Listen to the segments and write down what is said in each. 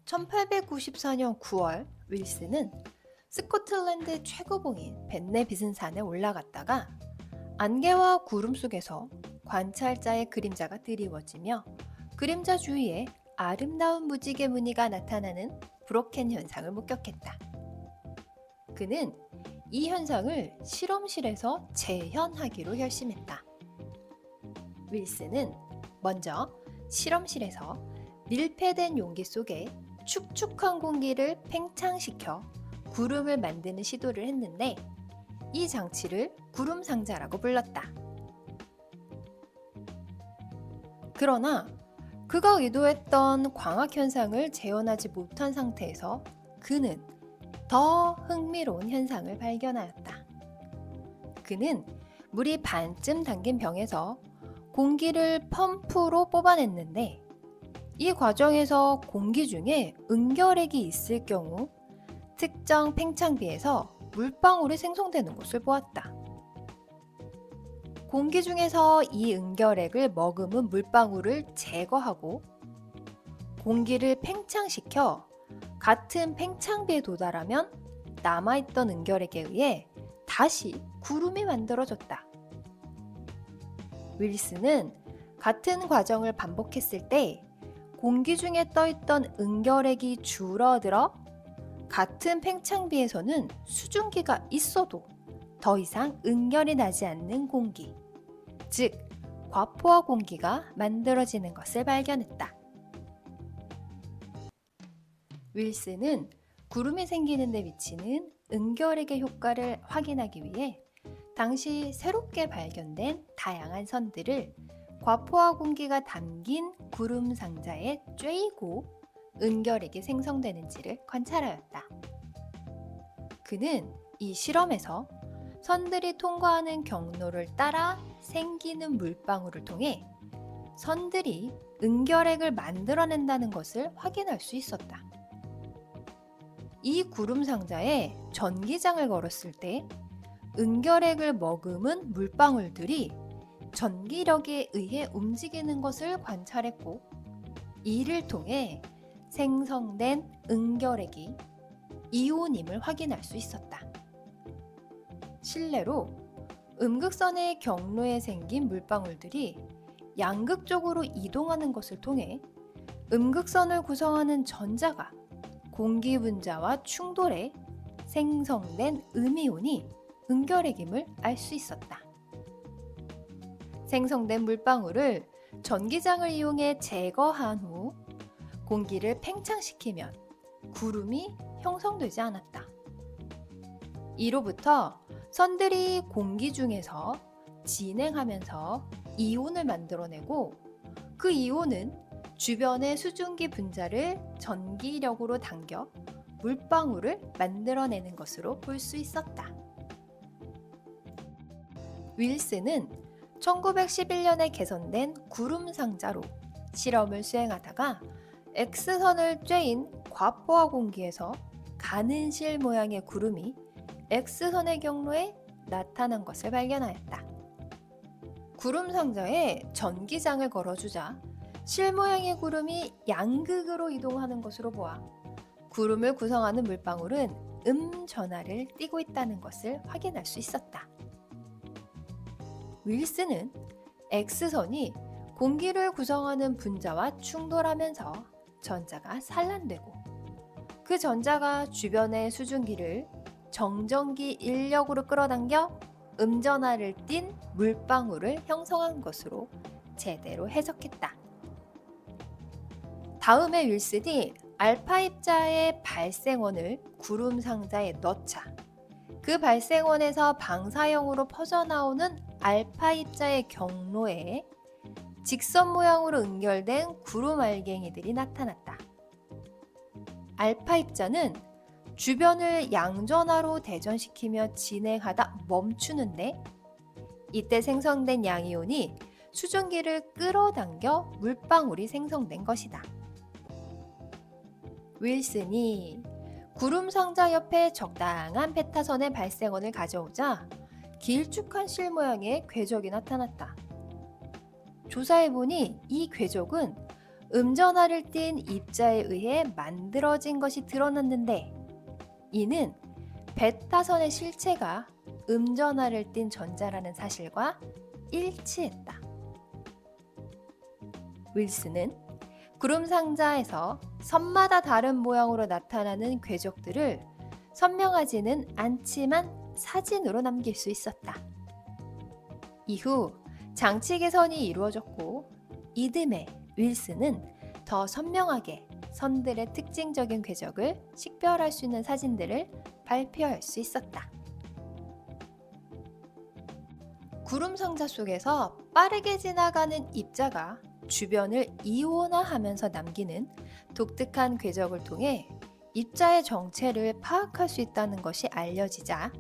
1894년 9월 윌슨은 스코틀랜드 최고봉인 벤네비슨산에 올라갔다가 안개와 구름 속에서 관찰자의 그림자가 드리워지며 그림자 주위에 아름다운 무지개 무늬가 나타나는 브로켄 현상을 목격했다. 그는 이 현상을 실험실에서 재현하기로 결심했다. 윌슨은 먼저 실험실에서 밀폐된 용기 속에 축축한 공기를 팽창시켜 구름을 만드는 시도를 했는데 이 장치를 구름 상자라고 불렀다. 그러나 그가 의도했던 광학 현상을 재현하지 못한 상태에서 그는 더 흥미로운 현상을 발견하였다. 그는 물이 반쯤 담긴 병에서 공기를 펌프로 뽑아냈는데 이 과정에서 공기 중에 응결핵이 있을 경우 특정 팽창비에서 물방울이 생성되는 것을 보았다. 공기 중에서 이 응결핵을 머금은 물방울을 제거하고 공기를 팽창시켜 같은 팽창비에 도달하면 남아있던 응결핵에 의해 다시 구름이 만들어졌다. 윌슨은 같은 과정을 반복했을 때 공기 중에 떠있던 응결핵이 줄어들어 같은 팽창비에서는 수증기가 있어도 더 이상 응결이 나지 않는 공기, 즉 과포화 공기가 만들어지는 것을 발견했다. 윌슨은 구름이 생기는 데 미치는 응결핵의 효과를 확인하기 위해 당시 새롭게 발견된 다양한 선들을 과포화 공기가 담긴 구름 상자에 쬐이고 응결핵이 생성되는지를 관찰하였다. 그는 이 실험에서 선들이 통과하는 경로를 따라 생기는 물방울을 통해 선들이 응결핵을 만들어낸다는 것을 확인할 수 있었다. 이 구름 상자에 전기장을 걸었을 때 응결핵을 머금은 물방울들이 전기력에 의해 움직이는 것을 관찰했고 이를 통해 생성된 응결핵이 이온임을 확인할 수 있었다. 실내로 음극선의 경로에 생긴 물방울들이 양극적으로 이동하는 것을 통해 음극선을 구성하는 전자가 공기 분자와 충돌해 생성된 음이온이 응결핵임을 알 수 있었다. 생성된 물방울을 전기장을 이용해 제거한 후 공기를 팽창시키면 구름이 형성되지 않았다. 이로부터 선들이 공기 중에서 진행하면서 이온을 만들어내고 그 이온은 주변의 수증기 분자를 전기력으로 당겨 물방울을 만들어내는 것으로 볼 수 있었다. 윌슨은 1911년에 개선된 구름 상자로 실험을 수행하다가 X선을 쬐인 과포화 공기에서 가는 실 모양의 구름이 X선의 경로에 나타난 것을 발견하였다. 구름 상자에 전기장을 걸어주자 실 모양의 구름이 양극으로 이동하는 것으로 보아 구름을 구성하는 물방울은 전하를 띠고 있다는 것을 확인할 수 있었다. 윌슨은 X선이 공기를 구성하는 분자와 충돌하면서 전자가 산란되고 그 전자가 주변의 수증기를 정전기 인력으로 끌어당겨 음전하를 띤 물방울을 형성한 것으로 제대로 해석했다. 다음에 윌슨이 알파 입자의 발생원을 구름 상자에 넣자 그 발생원에서 방사형으로 퍼져나오는 알파 입자의 경로에 직선 모양으로 응결된 구름 알갱이들이 나타났다. 알파 입자는 주변을 양전하로 대전시키며 진행하다 멈추는데 이때 생성된 양이온이 수증기를 끌어당겨 물방울이 생성된 것이다. 윌슨이 구름 상자 옆에 적당한 베타선의 발생원을 가져오자 길쭉한 실 모양의 궤적이 나타났다. 조사해보니 이 궤적은 음전하를 띤 입자에 의해 만들어진 것이 드러났는데 이는 베타선의 실체가 음전하를 띤 전자라는 사실과 일치했다. 윌슨은 구름 상자에서 선마다 다른 모양으로 나타나는 궤적들을 선명하지는 않지만 사진으로 남길 수 있었다. 이후 장치 개선이 이루어졌고 이듬해 윌슨은 더 선명하게 선들의 특징적인 궤적을 식별할 수 있는 사진들을 발표할 수 있었다. 구름 상자 속에서 빠르게 지나가는 입자가 주변을 이온화하면서 남기는 독특한 궤적을 통해 입자의 정체를 파악할 수 있다는 것이 알려지자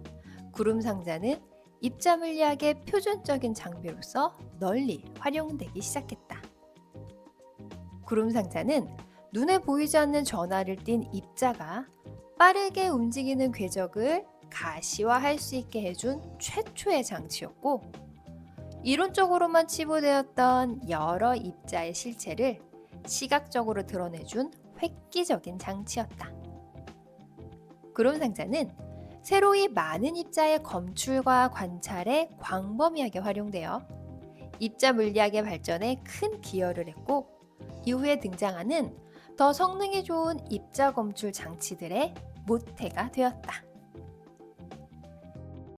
구름 상자는 입자 물리학의 표준적인 장비로서 널리 활용되기 시작했다. 구름 상자는 눈에 보이지 않는 전하를 띤 입자가 빠르게 움직이는 궤적을 가시화할 수 있게 해준 최초의 장치였고 이론적으로만 치부되었던 여러 입자의 실체를 시각적으로 드러내준 획기적인 장치였다. 구름 상자는 새로이 많은 입자의 검출과 관찰에 광범위하게 활용되어 입자 물리학의 발전에 큰 기여를 했고 이후에 등장하는 더 성능이 좋은 입자 검출 장치들의 모태가 되었다.